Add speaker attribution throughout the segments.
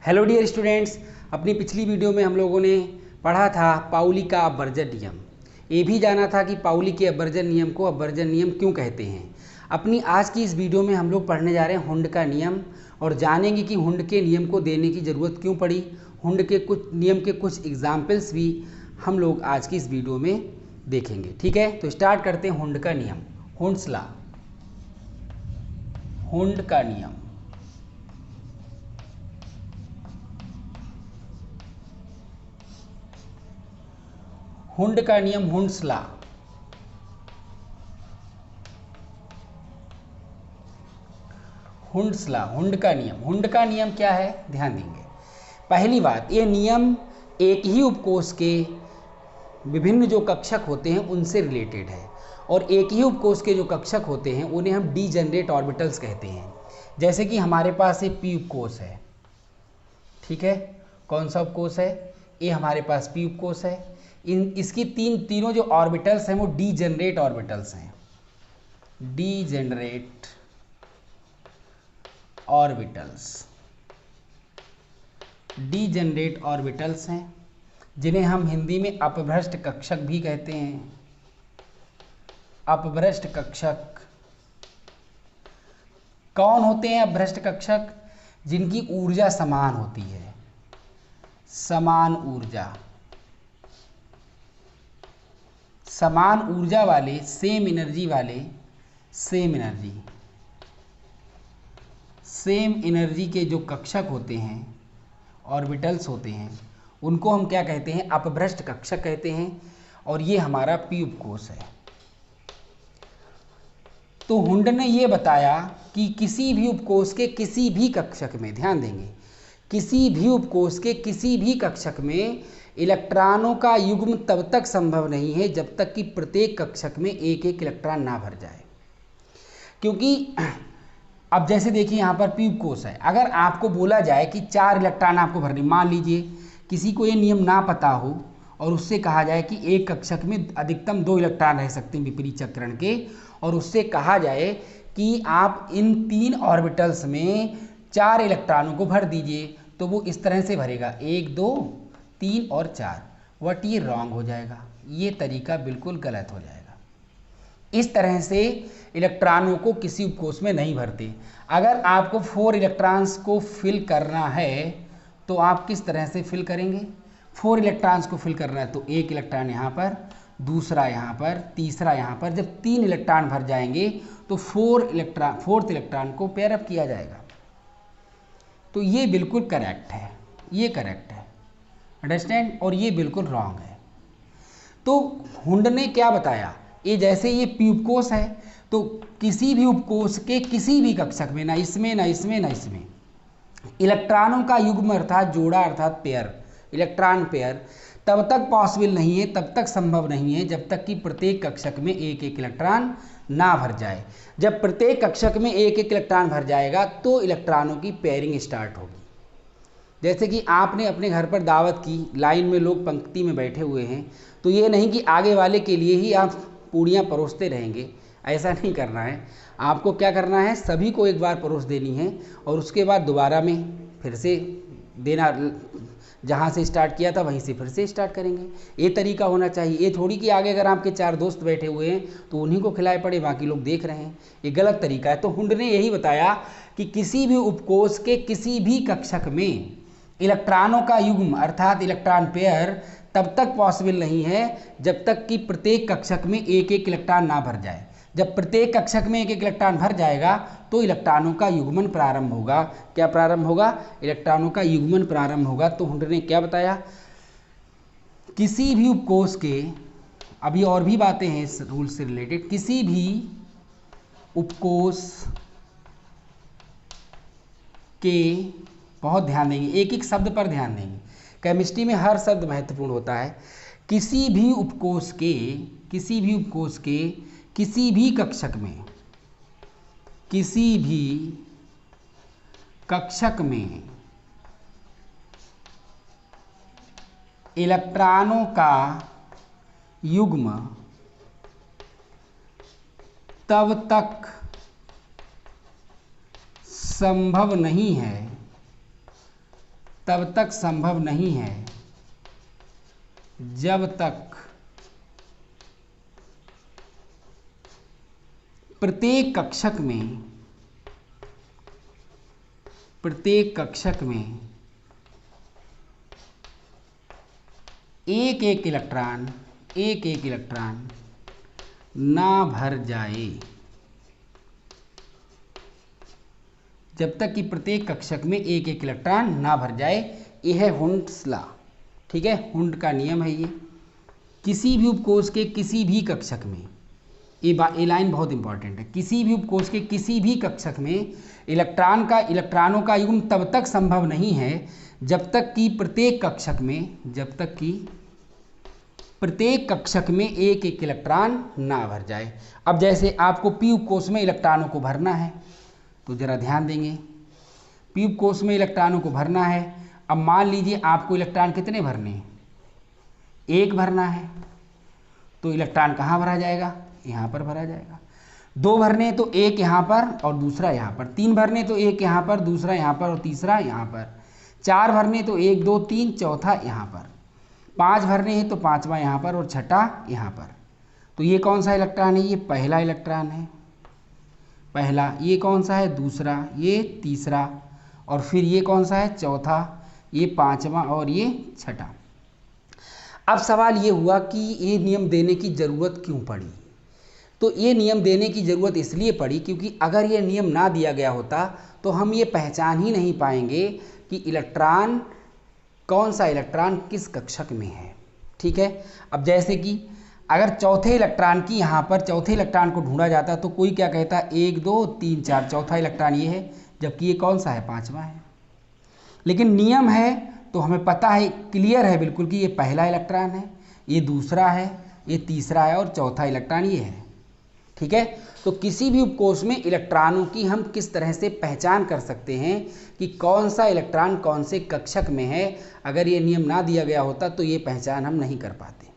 Speaker 1: Hello dear students, अपनी पिछली video में हम लोगों ने पढ़ा था पाउली का अपवर्जन नियम। ये भी जाना था कि पाउली के अपवर्जन नियम को अपवर्जन नियम क्यों कहते हैं। अपनी आज की इस वीडियो में हम लोग पढ़ने जा रहे हैं हुंड का नियम और जानेंगे कि हुंड के नियम को देने की ज़रूरत क्यों पड़ी। हुंड के कुछ नियम के कुछ एग्जाम्पल्स भी हम लोग आज की इस वीडियो में देखेंगे। ठीक है, तो स्टार्ट करते हैं हुंड का नियम। हुंड्स लॉ, हुंड का नियम। हुंड का नियम, Hund's law. Hund's law, Hund का नियम। हुंड का नियम क्या है, ध्यान देंगे। पहली बात, ये नियम एक ही उपकोष के विभिन्न जो कक्षक होते हैं उनसे रिलेटेड है, और एक ही उपकोष के जो कक्षक होते हैं उन्हें हम डीजेनरेट ऑर्बिटल्स कहते हैं। जैसे कि हमारे पास एक पी उपकोष है, ठीक है। कौन सा उपकोष है, ये हमारे पास पी उपकोष है। इसकी तीनों जो ऑर्बिटल्स हैं वो डीजेनरेट ऑर्बिटल्स हैं। डीजेनरेट ऑर्बिटल्स, डीजेनरेट ऑर्बिटल्स हैं, जिन्हें हम हिंदी में अपभ्रष्ट कक्षक भी कहते हैं। अपभ्रष्ट कक्षक कौन होते हैं? अपभ्रष्ट कक्षक जिनकी ऊर्जा समान होती है, समान ऊर्जा। समान ऊर्जा वाले, सेम एनर्जी वाले, सेम एनर्जी के जो कक्षक होते हैं, ऑर्बिटल्स होते हैं, उनको हम क्या कहते हैं? अपभ्रष्ट कक्षक कहते हैं। और ये हमारा पी उपकोष है। तो हुंड ने ये बताया कि किसी भी उपकोष के किसी भी कक्षक में, ध्यान देंगे, किसी भी उपकोष के किसी भी कक्षक में इलेक्ट्रॉनों का युग्म तब तक संभव नहीं है जब तक कि प्रत्येक कक्षक में एक एक इलेक्ट्रॉन ना भर जाए। क्योंकि अब जैसे देखिए यहाँ पर पी उपकोष है, अगर आपको बोला जाए कि 4 इलेक्ट्रॉन आपको भरने, मान लीजिए किसी को ये नियम ना पता हो और उससे कहा जाए कि एक कक्षक में अधिकतम 2 इलेक्ट्रॉन रह सकते हैं विपरीत चक्रण के, और उससे कहा जाए कि आप इन 3 ऑर्बिटल्स में 4 इलेक्ट्रॉनों को भर दीजिए, तो वो इस तरह से भरेगा 1 2 3 और 4। वट ये रॉन्ग हो जाएगा, ये तरीका बिल्कुल गलत हो जाएगा। इस तरह से इलेक्ट्रॉनों को किसी उपकोष में नहीं भरते। अगर आपको 4 इलेक्ट्रॉन्स को फिल करना है तो आप किस तरह से फिल करेंगे? 4 इलेक्ट्रॉन्स को फिल करना है तो एक इलेक्ट्रॉन यहाँ पर, दूसरा यहाँ पर, तीसरा यहाँ पर। जब 3 इलेक्ट्रॉन भर जाएंगे तो 4th इलेक्ट्रॉन को पेयर अप किया जाएगा। तो ये बिल्कुल करेक्ट है, ये करेक्ट है, अंडरस्टैंड। और ये बिल्कुल रॉन्ग है। तो हुंड ने क्या बताया, ये जैसे ये पी उपकोष है, तो किसी भी उपकोष के किसी भी कक्षक में, ना इसमें ना इसमें ना इसमें, इलेक्ट्रॉनों का युग्म अर्थात जोड़ा अर्थात पेयर, इलेक्ट्रॉन पेयर तब तक पॉसिबल नहीं है, तब तक संभव नहीं है जब तक कि प्रत्येक कक्षक में एक एक इलेक्ट्रॉन ना भर जाए। जब प्रत्येक कक्षक में एक एक इलेक्ट्रॉन भर जाएगा तो इलेक्ट्रॉनों की पेयरिंग स्टार्ट होगी। जैसे कि आपने अपने घर पर दावत की, लाइन में लोग पंक्ति में बैठे हुए हैं, तो ये नहीं कि आगे वाले के लिए ही आप पूड़ियाँ परोसते रहेंगे, ऐसा नहीं करना है। आपको क्या करना है, सभी को एक बार परोस देनी है और उसके बाद दोबारा में फिर से देना, जहाँ से स्टार्ट किया था वहीं से फिर से स्टार्ट करेंगे। ये तरीका होना चाहिए। ये थोड़ी कि आगे अगर आपके 4 दोस्त बैठे हुए हैं तो उन्हीं को खिलाए पड़े, बाकी लोग देख रहे हैं, ये गलत तरीका है। तो हुंड ने यही बताया कि किसी भी उपकोष के किसी भी कक्षक में इलेक्ट्रॉनों का युग्म अर्थात इलेक्ट्रॉन पेयर तब तक पॉसिबल नहीं है जब तक कि प्रत्येक कक्षक में एक एक इलेक्ट्रॉन ना भर जाए। जब प्रत्येक कक्षक में एक एक इलेक्ट्रॉन भर जाएगा तो इलेक्ट्रॉनों का युग्मन प्रारंभ होगा। क्या प्रारंभ होगा? इलेक्ट्रॉनों का युग्मन प्रारंभ होगा। तो हुंड ने क्या बताया, किसी भी उपकोष के, अभी और भी बातें हैं इस रूल से रिलेटेड, किसी भी उपकोष के, बहुत ध्यान देंगे, एक एक शब्द पर ध्यान देंगे, केमिस्ट्री में हर शब्द महत्वपूर्ण होता है। किसी भी उपकोष के, किसी भी उपकोष के किसी भी कक्षक में, किसी भी कक्षक में इलेक्ट्रॉनों का युग्म तब तक संभव नहीं है तब तक संभव नहीं है जब तक प्रत्येक कक्षक में एक एक इलेक्ट्रॉन ना भर जाए, जब तक कि प्रत्येक कक्षक में एक एक इलेक्ट्रॉन ना भर जाए। यह है हुंड्स लॉ, ठीक है, हुंड का नियम है ये। किसी भी उपकोष के किसी भी कक्षक में, ये लाइन बहुत इंपॉर्टेंट है, किसी भी उपकोष के किसी भी कक्षक में इलेक्ट्रॉनों का युग्म तब तक संभव नहीं है जब तक कि प्रत्येक कक्षक में एक एक इलेक्ट्रॉन ना भर जाए। अब जैसे आपको पी उपकोष में इलेक्ट्रॉनों को भरना है, तो जरा ध्यान देंगे, पी उपकोष में इलेक्ट्रॉनों को भरना है। अब मान लीजिए आपको इलेक्ट्रॉन कितने भरने हैं, एक भरना है, तो इलेक्ट्रॉन कहाँ भरा जाएगा, यहाँ पर भरा जाएगा। दो भरने तो एक यहाँ पर और दूसरा यहाँ पर, तीन भरने तो एक यहाँ पर, दूसरा यहाँ पर और तीसरा यहाँ पर, चार भरने तो एक दो तीन, चौथा यहाँ पर, पांच भरने हैं तो पांचवा यहाँ पर और छठा यहाँ पर। तो ये कौन सा इलेक्ट्रॉन है, ये पहला इलेक्ट्रॉन है, पहला। ये कौन सा है, दूसरा। ये तीसरा, और फिर ये कौन सा है, चौथा। ये पांचवा और ये छठा। अब सवाल ये हुआ कि ये नियम देने की ज़रूरत क्यों पड़ी। तो ये नियम देने की ज़रूरत इसलिए पड़ी क्योंकि अगर ये नियम ना दिया गया होता तो हम ये पहचान ही नहीं पाएंगे कि इलेक्ट्रॉन, कौन सा इलेक्ट्रॉन किस कक्षक में है, ठीक है। अब जैसे कि अगर चौथे इलेक्ट्रॉन की यहाँ पर चौथे इलेक्ट्रॉन को ढूंढा जाता तो कोई क्या कहता, एक दो तीन चार, चौथा इलेक्ट्रॉन ये है, जबकि ये कौन सा है, पांचवा है। लेकिन नियम है तो हमें पता है, क्लियर है बिल्कुल कि ये पहला इलेक्ट्रॉन है, ये दूसरा है, ये तीसरा है और चौथा इलेक्ट्रॉन ये है, ठीक है। तो किसी भी उपकोष में इलेक्ट्रॉनों की हम किस तरह से पहचान कर सकते हैं कि कौन सा इलेक्ट्रॉन कौन से कक्षक में है। अगर ये नियम ना दिया गया होता तो ये पहचान हम नहीं कर पाते।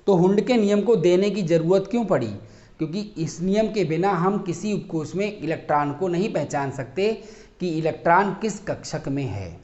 Speaker 1: तो हुंड के नियम को देने की ज़रूरत क्यों पड़ी, क्योंकि इस नियम के बिना हम किसी उपकोष में इलेक्ट्रॉन को नहीं पहचान सकते कि इलेक्ट्रॉन किस कक्षक में है,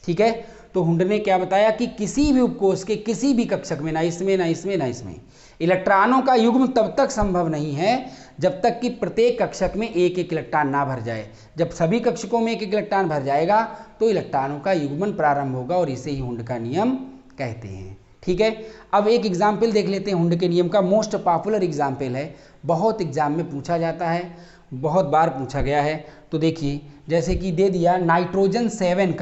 Speaker 1: ठीक है। तो हुंड ने क्या बताया कि किसी भी उपकोष के किसी भी कक्षक में, ना इसमें ना इसमें ना इसमें, इलेक्ट्रॉनों का युग्म तब तक संभव नहीं है जब तक कि प्रत्येक कक्षक में एक एक इलेक्ट्रॉन ना भर जाए। जब सभी कक्षकों में एक एक इलेक्ट्रॉन भर जाएगा तो इलेक्ट्रॉनों का युग्मन प्रारंभ होगा और इसे ही हुंड का नियम कहते हैं, ठीक है। अब एक एग्जाम्पल देख लेते हैं हुंड के नियम का। मोस्ट पॉपुलर एग्जाम्पल है, बहुत एग्जाम में पूछा जाता है, बहुत बार पूछा गया है। तो देखिए, जैसे कि दे दिया नाइट्रोजन 7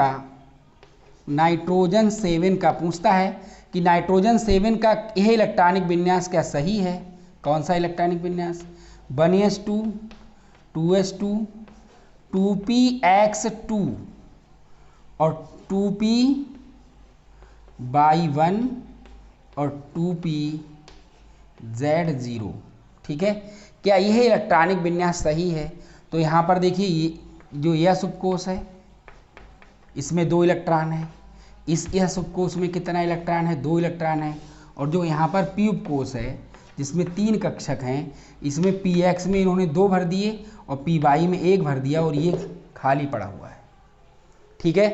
Speaker 1: का पूछता है कि नाइट्रोजन 7 का यह इलेक्ट्रॉनिक विन्यास क्या सही है। कौन सा इलेक्ट्रॉनिक विन्यास, 1s2 2s2 2px2 और 2p/1 और 2pz0, ठीक है। क्या यह इलेक्ट्रॉनिक विन्यास सही है। तो यहाँ पर देखिए, ये जो यह उपकोष है इसमें 2 इलेक्ट्रॉन है, इस यह उपकोष में कितना इलेक्ट्रॉन है, 2 इलेक्ट्रॉन है। और जो यहाँ पर पी उपकोष है जिसमें 3 कक्षक हैं, इसमें px में इन्होंने 2 भर दिए और py में 1 भर दिया और ये खाली पड़ा हुआ है, ठीक है।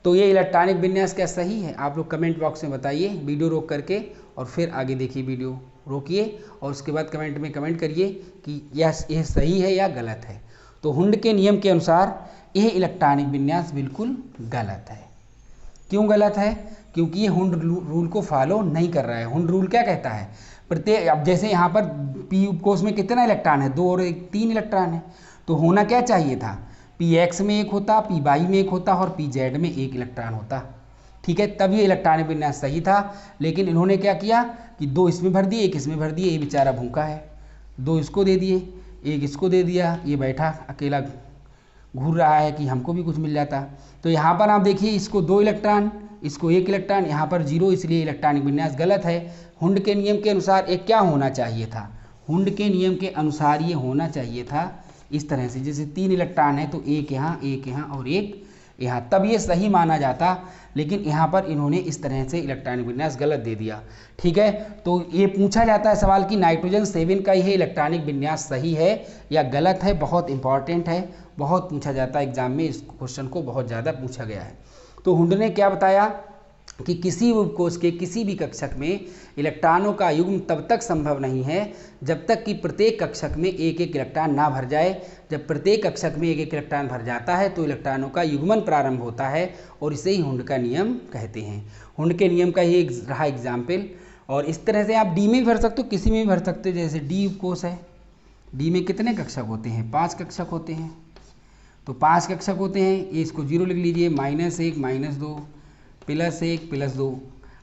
Speaker 1: तो ये इलेक्ट्रॉनिक विन्यास क्या सही है, आप लोग कमेंट बॉक्स में बताइए, वीडियो रोक करके, और फिर आगे देखिए, वीडियो रोकिए और उसके बाद कमेंट में कमेंट करिए कि यह सही है या गलत है। तो हुंड के नियम के अनुसार यह इलेक्ट्रॉनिक विन्यास बिल्कुल गलत है। क्यों गलत है, क्योंकि ये हुंड रूल को फॉलो नहीं कर रहा है। हुंड रूल क्या कहता है, प्रत्येक, अब जैसे यहाँ पर पी उपकोष में कितना इलेक्ट्रॉन है, 2 और 1 3 इलेक्ट्रॉन है, तो होना क्या चाहिए था, px में 1 होता, py में 1 होता और pz में 1 इलेक्ट्रॉन होता, ठीक है। तब ये इलेक्ट्रॉनिक विन्यास सही था। लेकिन इन्होंने क्या किया कि 2 इसमें भर दिए, 1 इसमें भर दिए, ये बेचारा भूखा है, 2 इसको दे दिए, 1 इसको दे दिया, ये बैठा अकेला घूर रहा है कि हमको भी कुछ मिल जाता। तो यहाँ पर आप देखिए, इसको 2 इलेक्ट्रॉन, इसको 1 इलेक्ट्रॉन, यहाँ पर 0, इसलिए इलेक्ट्रॉनिक विन्यास गलत है। हुंड के नियम के अनुसार एक क्या होना चाहिए था, हुंड के नियम के अनुसार ये होना चाहिए था इस तरह से, जैसे 3 इलेक्ट्रॉन है तो 1 यहाँ, 1 यहाँ और 1 यहाँ, तब ये सही माना जाता। लेकिन यहाँ पर इन्होंने इस तरह से इलेक्ट्रॉनिक विन्यास गलत दे दिया, ठीक है। तो ये पूछा जाता है सवाल कि नाइट्रोजन 7 का यह इलेक्ट्रॉनिक विन्यास सही है या गलत है, बहुत इंपॉर्टेंट है, बहुत पूछा जाता है एग्जाम में, इस क्वेश्चन को बहुत ज़्यादा पूछा गया है। तो हुंड ने क्या बताया कि किसी उपकोष के किसी भी कक्षक में इलेक्ट्रॉनों का युग्म तब तक संभव नहीं है जब तक कि प्रत्येक कक्षक में एक एक इलेक्ट्रॉन ना भर जाए। जब प्रत्येक कक्षक में एक एक इलेक्ट्रॉन भर जाता है तो इलेक्ट्रॉनों का युग्मन प्रारंभ होता है और इसे ही हुंड का नियम कहते हैं। हुंड के नियम का ही एक रहा एग्जाम्पल। और इस तरह से आप डी में भी भर सकते हो, किसी में भी भर सकते हो। जैसे डी उपकोष है, डी में कितने कक्षक होते हैं? 5 कक्षक होते हैं। तो 5 कक्षक होते हैं, ये इसको 0 लिख लीजिए, -1 -2 +1 +2।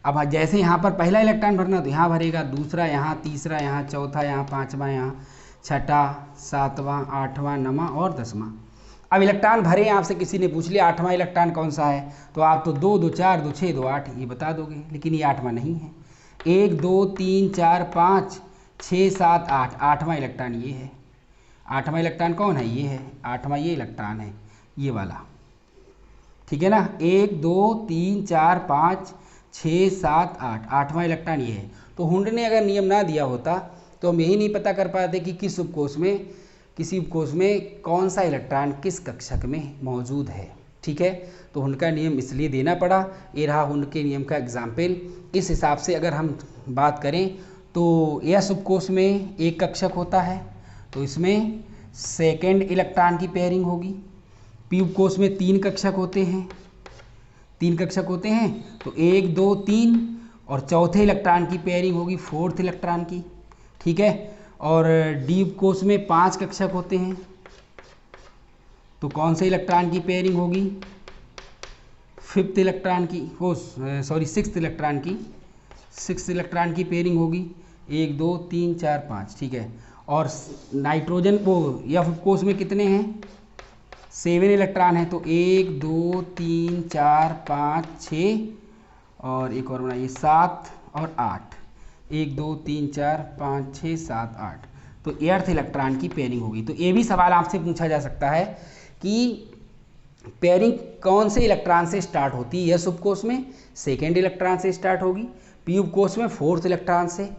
Speaker 1: अब जैसे यहाँ पर पहला इलेक्ट्रॉन भरना तो यहाँ भरेगा, दूसरा यहाँ, तीसरा यहाँ, चौथा यहाँ, पाँचवा यहाँ, छठा, सातवां, आठवां, 9वां और 10वां। अब इलेक्ट्रॉन भरे, आपसे किसी ने पूछ लिया 8वां इलेक्ट्रॉन कौन सा है, तो आप तो 2 2 4 2 6 2 8 ये बता दोगे, लेकिन ये 8वां नहीं है। 1 2 3 4 5 6 7 8, 8वां इलेक्ट्रॉन ये है। 8वां इलेक्ट्रॉन कौन है? ये है 8वां, ये इलेक्ट्रॉन है, ये वाला, ठीक है ना। 1 2 3 4 5 6 7 8, 8वां इलेक्ट्रॉन ये है। तो हुंड ने अगर नियम ना दिया होता तो हम यही नहीं पता कर पाते कि किस उपकोष में, किसी उपकोष में कौन सा इलेक्ट्रॉन किस कक्षक में मौजूद है, ठीक है। तो हुंड का नियम इसलिए देना पड़ा। ये रहा हुंड के नियम का एग्जाम्पल। इस हिसाब से अगर हम बात करें तो एस उपकोष में एक कक्षक होता है, तो इसमें सेकेंड इलेक्ट्रॉन की पेयरिंग होगी। पी उपकोष में 3 कक्षक होते हैं, 3 कक्षक होते हैं, तो 1 2 3 और चौथे इलेक्ट्रॉन की पेयरिंग होगी 4th इलेक्ट्रॉन की, ठीक है। और डी उपकोष में 5 कक्षक होते हैं, तो कौन से इलेक्ट्रॉन की पेयरिंग होगी? 5th इलेक्ट्रॉन की, सॉरी 6th इलेक्ट्रॉन की, 6th इलेक्ट्रॉन की पेयरिंग होगी 1 2 3 4 5, ठीक है। और नाइट्रोजन एफ उपकोष में कितने हैं? 7 इलेक्ट्रॉन है, तो 1 2 3 4 5 6 और एक और बनाइए 7 और 8, 1 2 3 4 5 6 7 8, तो 8th इलेक्ट्रॉन की पेयरिंग होगी। तो ये भी सवाल आपसे पूछा जा सकता है कि पेयरिंग कौन से इलेक्ट्रॉन से स्टार्ट होती है? एस उपकोष में सेकेंड इलेक्ट्रॉन से स्टार्ट होगी, पी उपकोष में 4th इलेक्ट्रॉन से,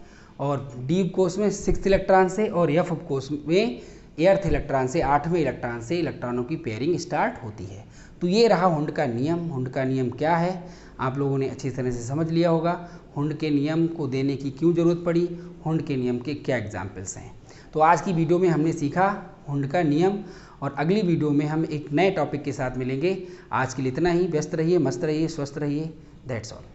Speaker 1: और डी उपकोष में 6th इलेक्ट्रॉन से, और एफ उपकोष में 8th इलेक्ट्रॉन से, 8वें इलेक्ट्रॉन से इलेक्ट्रॉनों की पेयरिंग स्टार्ट होती है। तो ये रहा हुंड का नियम। हुंड का नियम क्या है आप लोगों ने अच्छी तरह से समझ लिया होगा। हुंड के नियम को देने की क्यों ज़रूरत पड़ी, हुंड के नियम के क्या एग्जाम्पल्स हैं। तो आज की वीडियो में हमने सीखा हुंड का नियम, और अगली वीडियो में हम एक नए टॉपिक के साथ मिलेंगे। आज के लिए इतना ही। व्यस्त रहिए, मस्त रहिए, स्वस्थ रहिए। That's all.